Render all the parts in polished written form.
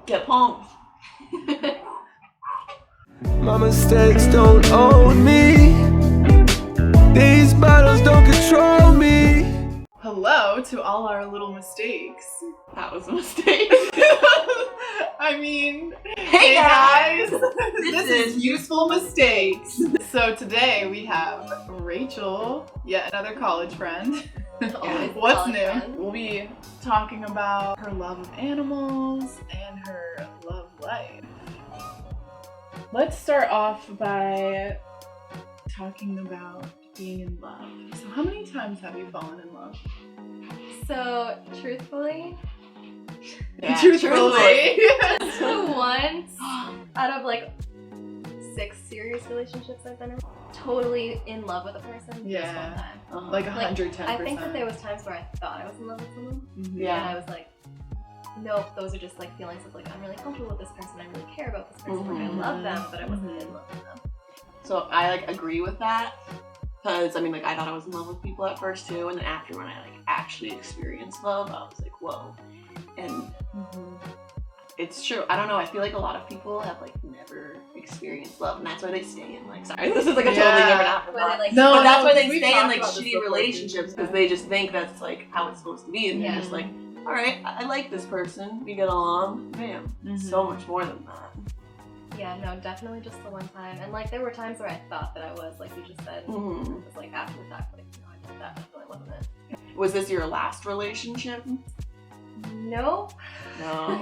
Get pumped. My mistakes don't own me. These battles don't control me. Hello to all our little mistakes. That was a mistake. I mean, Hey guys! This is Useful Mistakes. So today we have Rachel, yet another college friend. What's new? We'll be talking about her love of animals and her love life. Let's start off by talking about being in love. So how many times have you fallen in love? So, truthfully, Truthfully. once out of like 6 serious relationships I've been in, totally in love with a person. Yeah. Just one time. Like 110%. I think that there was times where I thought I was in love with someone, Yeah. and I was like, nope, those are just like feelings of like, I'm really comfortable with this person, I really care about this person, like I love them, but I wasn't in love with them. So I like agree with that. Because I mean, like, I thought I was in love with people at first too, and then after when I like actually experienced love, I was like, whoa. And it's true. I don't know. I feel like a lot of people have like never experienced love, and that's why they stay in like. Sorry, this is like a totally different afterthought. Like, But that's why they we've stay in talked like about this shitty before, relationships because they just think that's like how it's supposed to be, and they're Yeah. just like, all right, I like this person. We get along. Man, so much more than that. Yeah, no, definitely just the one time. And like there were times where I thought that I was, like you just said, it was like after the fact, like, no, I did that definitely wasn't it. Was this your last relationship? No. No.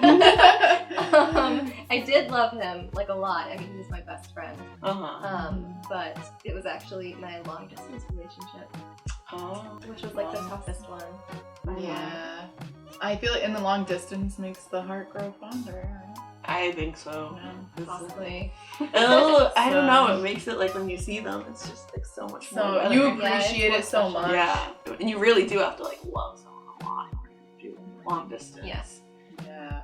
I did love him like a lot. I mean, he was my best friend. But it was actually my long distance relationship, which was like the toughest one. Yeah. I feel like in the long distance makes the heart grow fonder. Right? I think so. Yeah. Possibly. I don't know. It makes it like when you see them, it's just like so much more. So better. you Yeah, appreciate it's it so more much. Yeah, and you really do have to like love someone a lot in order to do long distance. Yes. Yeah.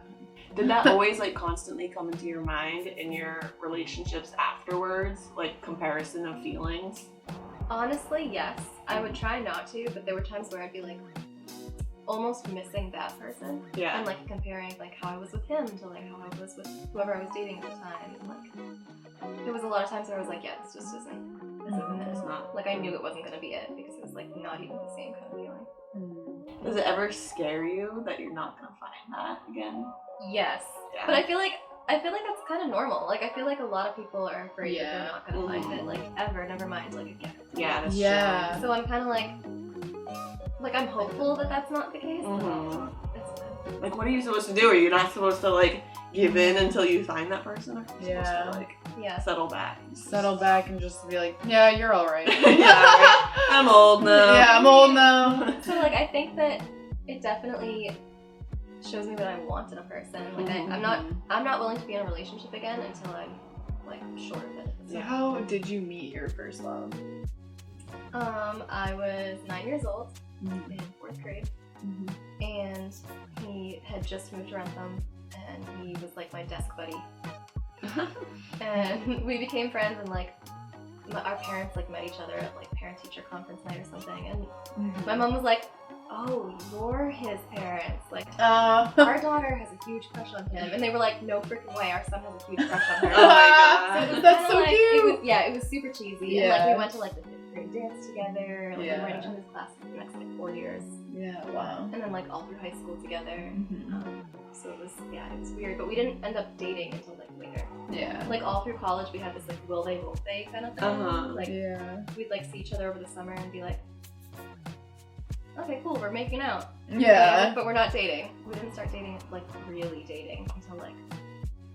Did that always like constantly come into your mind in your relationships afterwards, like comparison of feelings? Honestly, yes. I would try not to, but there were times where I'd be like almost missing that person. Yeah. And like comparing like how I was with him to like how I was with whoever I was dating at the time. And like there was a lot of times where I was like, yeah, this just isn't it. It's not. Like I knew it wasn't gonna be it because it was like not even the same kind of feeling. Does it ever scare you that you're not gonna find that again? Yes. Yeah. But I feel like that's kind of normal. Like I feel like a lot of people are afraid that they're not gonna find it, like ever, never mind like again. Yeah, that's Yeah. So I'm kind of like I'm hopeful that that's not the case. Mhm. It's fine. Like, what are you supposed to do? Are you not supposed to like give in until you find that person? Or are you Yeah. supposed to like Yeah. settle back? Settle back and just be like, yeah, you're all right. Yeah, right? I'm old now. Yeah, I'm old now. So like I think that it definitely shows me what I want in a person. Like I'm not willing to be in a relationship again until I'm like sure of it. So how did you meet your first love? I was 9 years old in 4th grade, and he had just moved to Rambo, and he was like my desk buddy. And we became friends, and like our parents like met each other at like parent-teacher conference night or something, and my mom was like, "Oh, you're his parents. Like, our daughter has a huge crush on him," and they were like, "No freaking way, our son has a huge crush on her." Oh my So it was god. That's kinda so like, cute. It was super cheesy, and like we went to like the 5th grade dance together. Like we were in each other's class for the next like 4 years, Yeah, wow. and then like all through high school together. So it was weird, but we didn't end up dating until like later. Yeah. Like all through college, we had this like will they won't they kind of thing. Like Yeah. we'd like see each other over the summer and be like, okay, cool, we're making out. Yeah. But we're not dating. We didn't start dating, like really dating, until like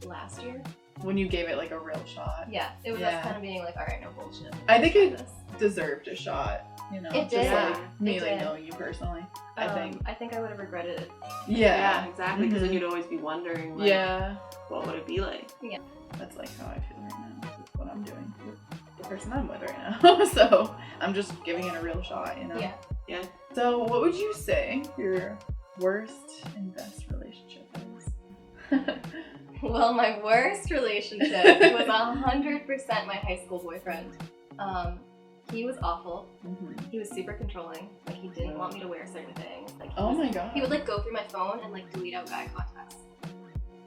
last year. When you gave it like a real shot. Yeah, it was Yeah. us kind of being like, all right, no bullshit. I think Let's it try this. deserved a shot. You know, It just did. like me It like did. knowing you personally. I think. I think I would have regretted it. Yeah, exactly. Because then you'd always be wondering, like, Yeah. what would it be like? Yeah. That's like how I feel right now with what I'm doing with the person I'm with right now. So I'm just giving it a real shot, you know? Yeah. Yeah. So what would you say your worst and best relationship is? Well, my worst relationship was 100% my high school boyfriend. He was awful. He was super controlling. Like, he didn't want me to wear certain things. Like, Oh my god. he would like go through my phone and like delete out guy contacts.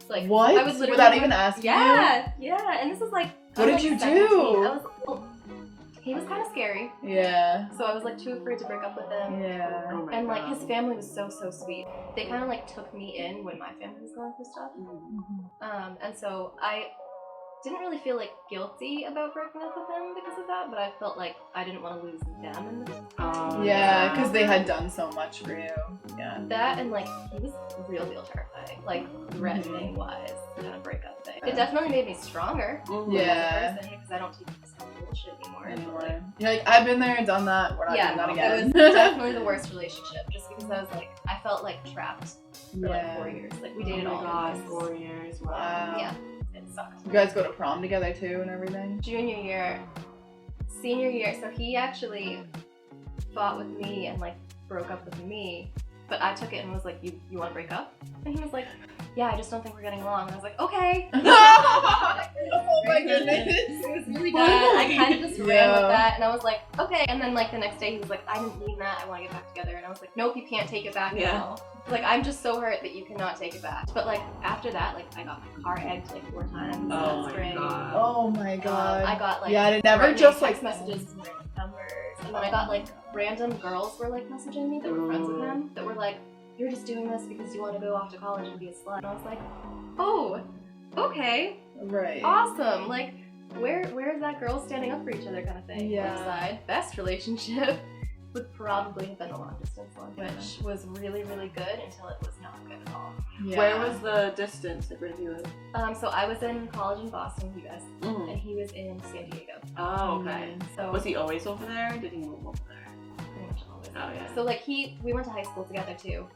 Like, what? I would literally Without even asking you? Yeah, and this was like, What did you 17. do? He was kind of scary. Yeah. So I was like too afraid to break up with him. Yeah. Oh my And God. like his family was so sweet. They kind of like took me in when my family was going through stuff. And so I didn't really feel like guilty about breaking up with him because of that, but I felt like I didn't want to lose them in this. Yeah, because they had done so much for you. Yeah. That and like he was real deal terrifying, like threatening wise, kind of breakup thing. It definitely made me stronger Yeah. as a person because I don't take this kind of bullshit anymore. You're like, I've been there and done that. We're not doing that again. It was definitely the worst relationship, just because I was like, I felt like trapped for like 4 years. Like we dated all God, years. 4 years. Wow. Yeah, it sucked. You guys go to prom together too and everything? Junior year, senior year, so he actually fought with me and like broke up with me, but I took it and was like, you want to break up? And he was like, yeah, I just don't think we're getting along. And I was like, okay. Oh my goodness. It was really bad. I kind of just ran with that, and I was like, okay. And then like the next day, he was like, I didn't mean that. I want to get back together. And I was like, nope, you can't take it back now. Like I'm just so hurt that you cannot take it back. But like after that, like I got my car egged like 4 times. Oh That's my great. God. Oh my God. I got like it never threatening just text like messages from random numbers, and then I got like random girls were like messaging me that were friends with him that were like, you're just doing this because you want to go off to college and be a slut. And I was like, oh, okay, Right. awesome. Like, where is that girl standing up for each other kind of thing? Yeah. Flip side, best relationship would probably have been a long distance one, which was really, really good until it was not good at all. Yeah. Where was the distance that Brittany was? So I was in college in Boston, you guys, Mm. and he was in San Diego. Oh, okay. So Was he always over there? Did he move over there? pretty much always. Oh, yeah. So like we went to high school together too.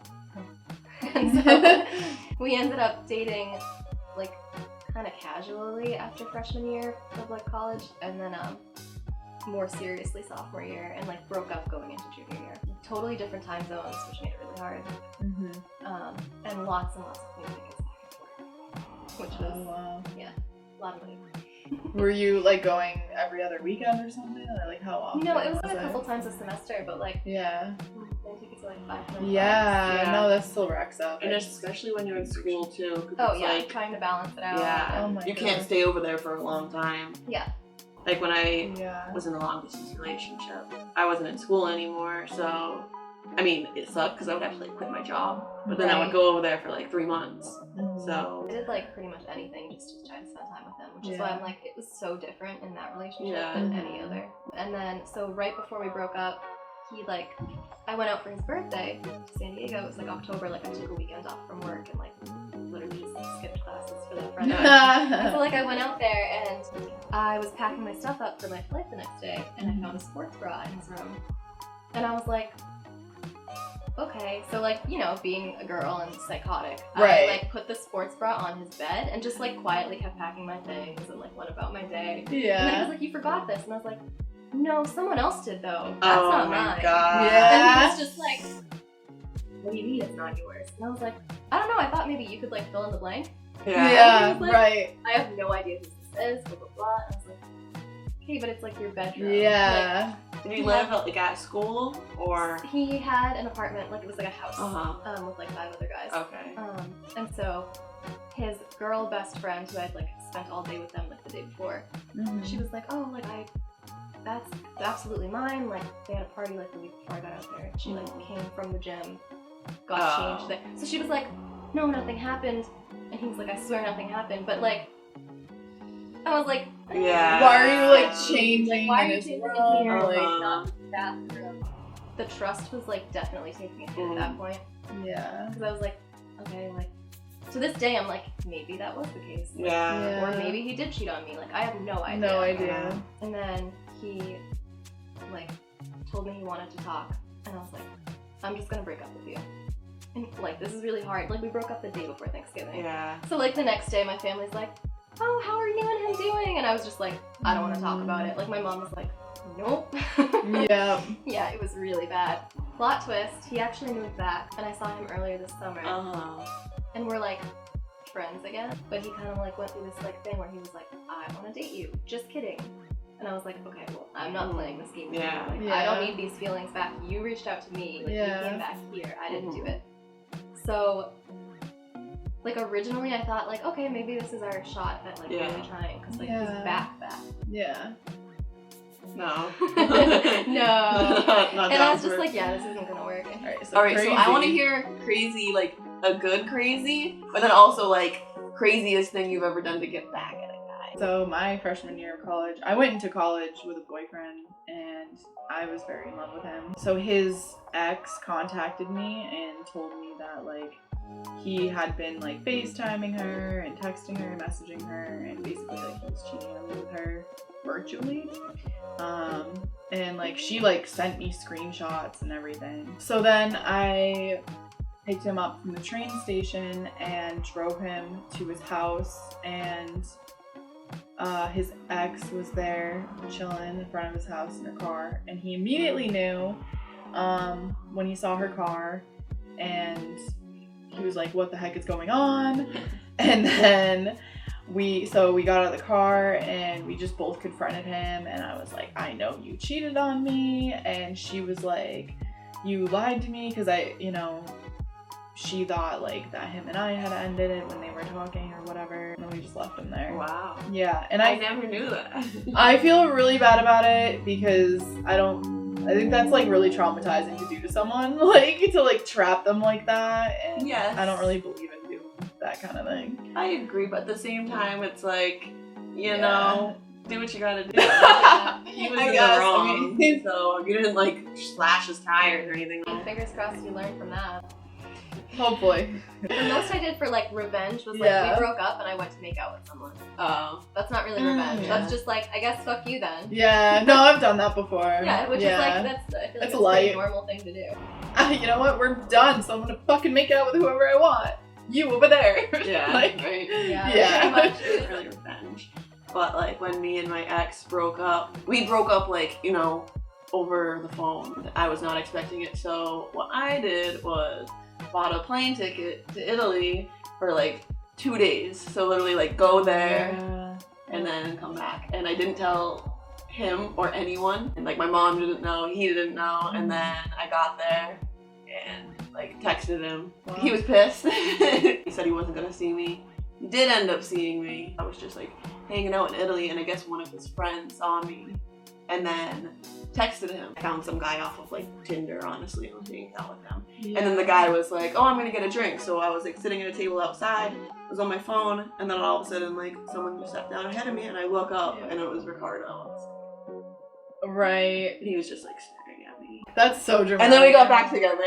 And so we ended up dating like kind of casually after freshman year of like college, and then more seriously sophomore year, and like broke up going into junior year. Totally different time zones, which made it really hard. And lots of plane tickets back and forth, which was wow. a lot of money. Were you like going every other weekend or something? Or like how often? No, it was like a couple times a semester, but like Yeah. plane tickets are like $500. Yeah. Yeah. No, that still racks up. And especially when you're in school too. 'Cause Oh it's yeah, like, trying to balance it out. yeah, Oh my you can't God. stay over there for a long time. Yeah. Like when I Yeah. was in a long distance relationship, I wasn't in school anymore, so I mean it sucked because I would have to like quit my job, but then I would Right. go over there for like 3 months. So I did like pretty much anything just to try to spend time with him, which is why Yeah. I'm like, it was so different in that relationship Yeah. than any other. And then, so right before we broke up, he like, I went out for his birthday to San Diego. It was like October, like I took a weekend off from work and like literally just skipped classes for that friend. So like I went out there and I was packing my stuff up for my flight the next day, and I found a sports bra in his room. And I was like, okay, so like, you know, being a girl and psychotic, Right. I like put the sports bra on his bed and just like quietly kept packing my things and like went about my day. And then he Yeah. was like, you forgot this. And I was like, no, someone else did though. That's oh not my mine. God. Yeah. And he was just like, what do you mean it's not yours? And I was like, I don't know, I thought maybe you could like fill in the blank. Yeah. He was like, Right. I have no idea who this is, blah blah blah. And I was like, okay, but it's like your bedroom. Yeah. Did you live like at school or? Like, he had an apartment, like it was like a house, Uh-huh. with like 5 other guys. Okay. And so his girl best friend, who I'd like spent all day with them like the day before, she was like, oh, like that's absolutely mine. Like they had a party like the week before I got out there. And she like came from the gym, got changed there. So she was like, no, nothing happened. And he was like, I swear nothing happened. But like, I was like, Yeah. Why are you like changing why are in you his changing room? in here? Like, Not in the bathroom. The trust was like definitely taking a hit at that point. yeah. Because I was like, okay, like, to this day, I'm like, maybe that was the case. Like, Yeah. Or maybe he did cheat on me. Like, I have no idea. No idea. And then he, like, told me he wanted to talk. And I was like, I'm just gonna break up with you. And, like, this is really hard. Like, we broke up the day before Thanksgiving. Yeah. So, like, the next day, my family's like, oh, how are you and him doing? And I was just like, I don't want to talk about it. Like, my mom was like, nope. Yeah. Yeah, it was really bad. Plot twist, he actually moved back, and I saw him earlier this summer. And we're like friends again, but he kind of like went through this like thing where he was like, I want to date you, just kidding. And I was like, okay, well, I'm not playing this game with you. Yeah. Like, I don't need these feelings back. You reached out to me, like you came back here, I didn't do it. So Like originally I thought like, okay, maybe this is our shot at like really trying, because like he's back. Yeah. No. No. Not And I was just like, yeah, this isn't gonna work. Alright, so I want to hear crazy, like a good crazy, but then also like craziest thing you've ever done to get back at a guy. So my freshman year of college, I went into college with a boyfriend and I was very in love with him. So his ex contacted me and told me that like he had been like FaceTiming her and texting her, messaging her, and basically like he was cheating on me with her virtually. And like she like sent me screenshots and everything. So then I picked him up from the train station and drove him to his house, and his ex was there chilling in front of his house in her car, and he immediately knew when he saw her car, and he was like, what the heck is going on? And then we got out of the car and we just both confronted him, and I was like, I know you cheated on me. And she was like, you lied to me, because she thought like that him and I had ended it when they were talking or whatever, and then we just left him there. Wow. Yeah, and I never knew that. I feel really bad about it because I think that's like really traumatizing to do to someone, like to like trap them like that, and yes. I don't really believe in doing that kind of thing. I agree, but at the same time, it's like, you know, do what you gotta do. He was in the wrong, so you didn't like slash his tires or anything. And fingers crossed you learned from that. Hopefully. The most I did for like revenge was like we broke up and I went to make out with someone. Oh. That's not really revenge. That's just like, I guess fuck you then. Yeah, no, I've done that before. Yeah, which is like, I feel like that's a pretty normal thing to do. You know what? We're done, so I'm gonna fucking make out with whoever I want. You over there. Yeah, like, right. Yeah. Pretty much. It's really revenge. But like when me and my ex broke up, we broke up like, you know, over the phone. I was not expecting it, so what I did was bought a plane ticket to Italy for like 2 days. So literally like go there and then come back. And I didn't tell him or anyone. And like my mom didn't know, he didn't know. And then I got there and like texted him. Wow. He was pissed. He said he wasn't gonna see me. He did end up seeing me. I was just like hanging out in Italy, and I guess one of his friends saw me and then texted him. I found some guy off of like Tinder, honestly, and was hanging out with him. Yeah. And then the guy was like, oh, I'm gonna get a drink. So I was like sitting at a table outside, was on my phone, and then all of a sudden like someone just sat down ahead of me, and I look up and it was Ricardo. Right. And he was just like staring at me. That's so dramatic. And then we got back together.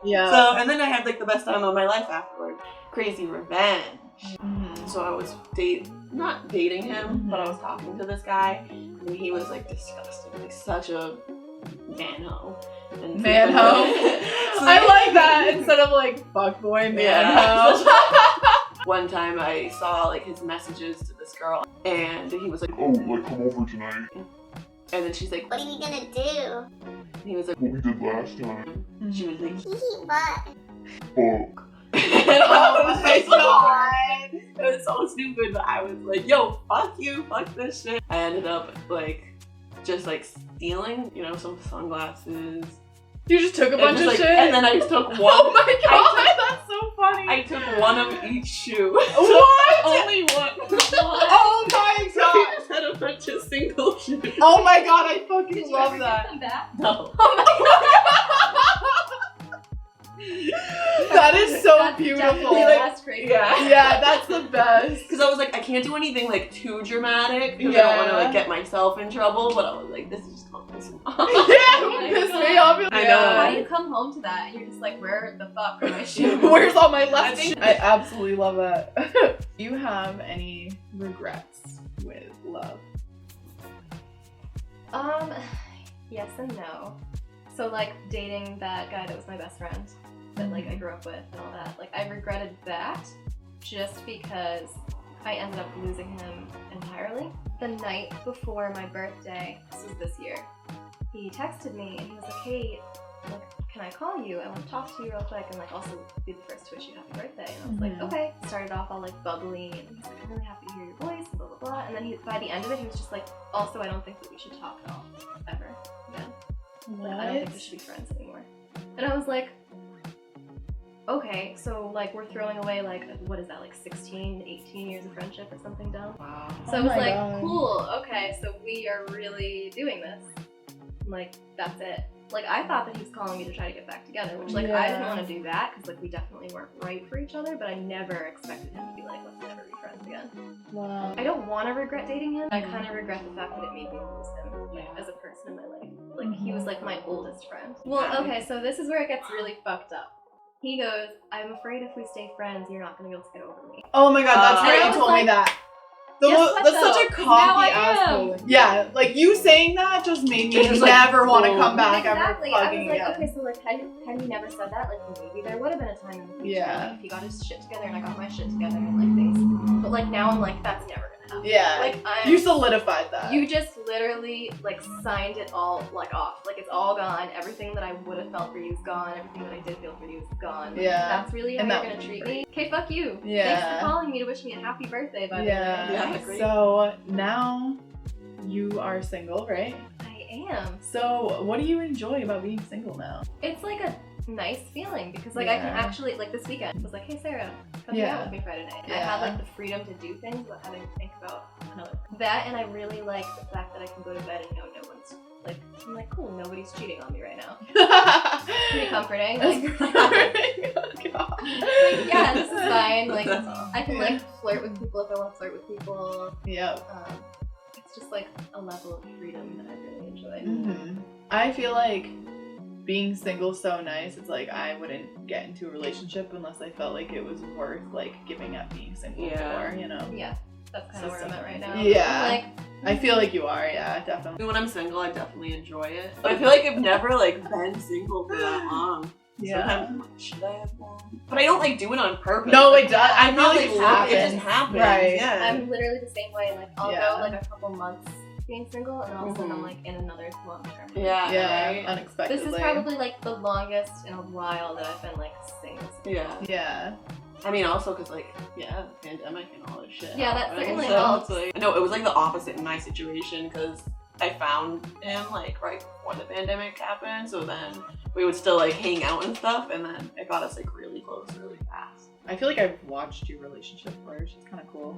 Yeah. So, and then I had like the best time of my life afterward. Crazy revenge. Mm-hmm. So I was not dating him, but I was talking to this guy, and he was like disgusting, like such a manho. Manho? I like that instead of like fuckboy manho. One time I saw like his messages to this girl, and he was like, oh, like come over tonight. And then she's like, what are you gonna do? And he was like, what we did last time. She was like, what? Fuck. Oh my god! It was so stupid, but I was like, yo, fuck you, fuck this shit. I ended up like just like stealing, you know, some sunglasses. You just took a bunch of like, shit? And then I just took one. Oh my god, that's so funny. I took one of each shoe. What? Only one. Oh my god! I had a bunch of single shoes. Oh my god, I fucking love that. Come back? No. Oh my god! That is so beautiful. That's crazy. Yeah, that's the best. Because I was like, I can't do anything like too dramatic because I don't want to like get myself in trouble. But I was like, this is just gonna piss me off. Yeah, it would piss me off. I know. Why do you come home to that and you're just like, where the fuck are my shoes? Where's all my left shoes? I absolutely love that. Do you have any regrets with love? Yes and no. So like dating that guy that was my best friend that like I grew up with and all that, like I regretted that just because I ended up losing him entirely. The night before my birthday, this was this year, he texted me and he was like, hey, like, can I call you? I want to talk to you real quick and like also be the first to wish you happy birthday. And I was like, okay. Started off all like bubbly and he's like, I'm really happy to hear your voice, blah blah blah. And then by the end of it, he was just like, also I don't think that we should talk at all, ever again. Like, I don't think we should be friends anymore. And I was like, okay, so like we're throwing away like, what is that, like 16, 18 years of friendship or something down? Wow. So Oh I was my like, God. cool, okay, so we are really doing this. Like, that's it. Like, I thought that he was calling me to try to get back together, which, like, I didn't want to do that, because, like, we definitely weren't right for each other, but I never expected him to be like, let's never be friends again. Wow. I don't want to regret dating him. I kind of regret the fact that it made me lose him, like, as a person in my life. Like, he was, like, my oldest friend. Well, okay, so this is where it gets really fucked up. He goes, I'm afraid if we stay friends, you're not going to be able to get over me. Oh my God, that's And right. I You was told me like, that. guess what, That's though? such a 'Cause now I cocky ass am. feeling. Yeah, like you saying that just made me It's just like, never want to boom. come back Exactly. ever I fucking was like, again. okay, so like, had he never said that, like maybe there would have been a time in the future, Yeah. like, if he got his shit together and I got my shit together and like things. But like now I'm like, that's never gonna happen. Yeah. Like You solidified that. you just literally like signed it all like off. Like it's all gone. Everything that I would have felt for you is gone. Everything that I did feel for you is gone. Like, Yeah. That's really how And you're that gonna would be treat great. me. Okay, fuck you. Yeah. Thanks for calling me to wish me a happy birthday, by the way. Yeah. great. So now you are single, right? I am. So what do you enjoy about being single now? It's like a nice feeling because like I can Yeah. actually like this weekend I was like, hey Sarah, come Yeah. hang out with me Friday night. I Yeah. had like the freedom to do things without having to think about another that, and I really like the fact that I can go to bed and know no one's like, I'm like, cool, nobody's cheating on me right now. Pretty comforting. Like, Oh, God. like, yeah, this is fine. Like I can like flirt with people if I want to flirt with people. Yep. It's just like a level of freedom that I really enjoy. Mhm. I feel like being single so nice. It's like I wouldn't get into a relationship unless I felt like it was worth like giving up being single Yeah. for, you know? Yeah, that's kind of So where I'm at right now. Yeah. Like, I feel like you are, yeah, definitely. When I'm single, I definitely enjoy it. But I feel like I've never like been single for that long. Yeah. Sometimes I'm like, should I have one? But I don't like do it on purpose. No, Like, it does. I I'm feel not like like it looking, it happens. just happens. Right. Yeah. I'm literally the same way. Like I'll Yeah. go like a couple months being single, and all of a sudden I'm like in another long-term. yeah. Yeah, Right? unexpectedly. This is probably like the longest in a while that I've been like single. Yeah. Yeah. I mean, also because like, yeah, the pandemic and all this shit. Yeah, that happened, certainly so helps. it's like, no, it was like the opposite in my situation because I found him like right before the pandemic happened. So then we would still like hang out and stuff, and then it got us like really close really fast. I feel like I've watched your relationship flourish. It's kind of cool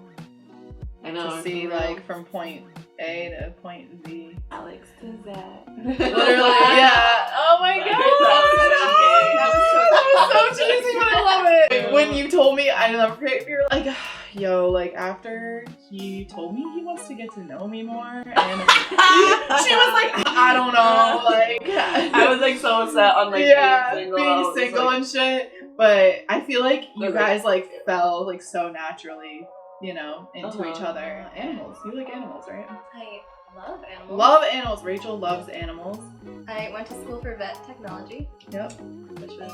I know. to see for real. like from point A to point Z. Alex to that. Literally, yeah. Oh my That God. was That was so cheesy, but I love it. When you told me, I never forget, you were like, yo, like after he told me he wants to get to know me more, and she was like, I don't know, like I was like so upset on like being single. I being was, single like, and shit. But I feel like you Okay. guys like fell like so naturally, you know, into each Uh-huh. other. Animals, you like animals, right? I love animals. Love animals. Rachel loves animals. I went to school for vet technology, Yep. which was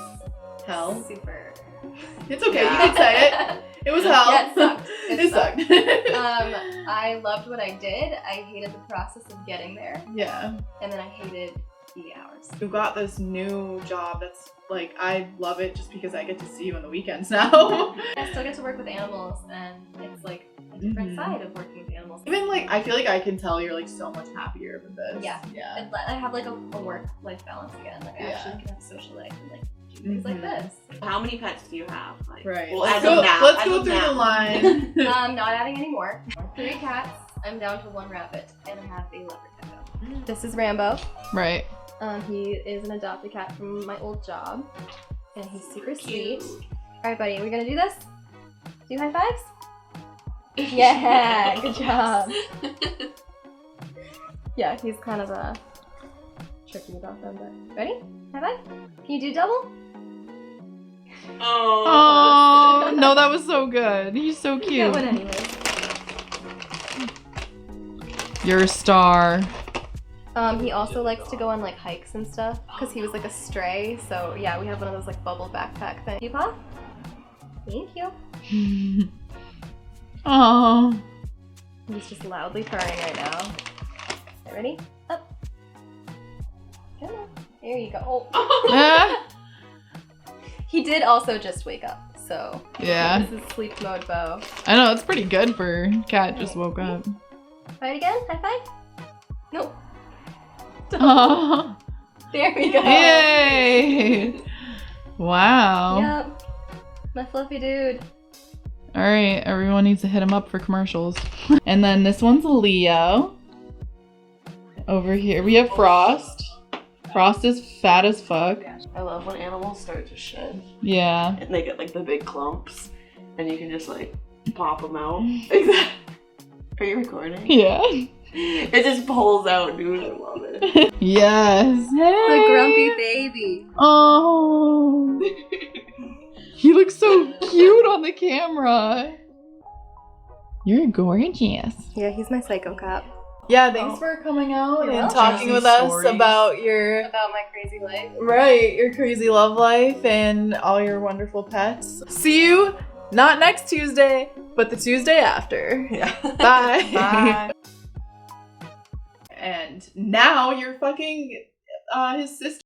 Hell. super. It's okay. Yeah. You can say it. It was hell. Yeah, it sucked. It sucked. I loved what I did. I hated the process of getting there, Yeah. and then I hated the hours. You got this new job that's like, I love it just because I get to see you on the weekends now. I still get to work with animals, and it's like a different Mhm. side of working with animals. Even like, I feel like I can tell you're like so much happier with this. Yeah. Yeah. I have like a work-life balance again. Like I Yeah. actually can have a social life and like do things like Mhm. this. How many pets do you have? Like, Right. Well, let's as go, of now. let's as go of through now. the line. Not adding any more. 3 cats. I'm down to 1 rabbit, and I have a leopard gecko. This is Rambo. Right. He is an adopted cat from my old job, and he's super Cute. sweet. All right, buddy, are we gonna do this? Do high fives? Yeah, good job. Yeah, he's kind of tricky about them, but ready? High five? Can you do double? Oh, no, that was so good. He's so That cute. one anyways. You're a star. He also likes to go on like hikes and stuff because he was like a stray. So yeah, we have one of those like bubble backpack things. You paw? Thank you. Oh. He's just loudly purring right now. Okay, ready? Up. Come on. There you go. Oh. He did also just wake up, so Yeah. this is sleep mode Bo. I know, it's pretty good for cat just woke up. Try it again. High five. Nope. Oh. There we go. Yay! Wow. Yep. My fluffy dude. All right, everyone needs to hit him up for commercials. And then this one's Leo. Over here we have Frost. Frost is fat as fuck. I love when animals start to shed Yeah. and they get like the big clumps and you can just like pop them out. Are you recording? Yeah. It just pulls out, dude. I love it. Yes. The grumpy baby. Oh. He looks so cute on the camera. You're gorgeous. Yeah, he's my psycho cop. Yeah, thanks for coming out You're and welcome. talking with us Stories. about your About my crazy life. your crazy love life and all your wonderful pets. See you not next Tuesday, but the Tuesday after. Yeah. Bye. Bye. And now you're fucking his sister.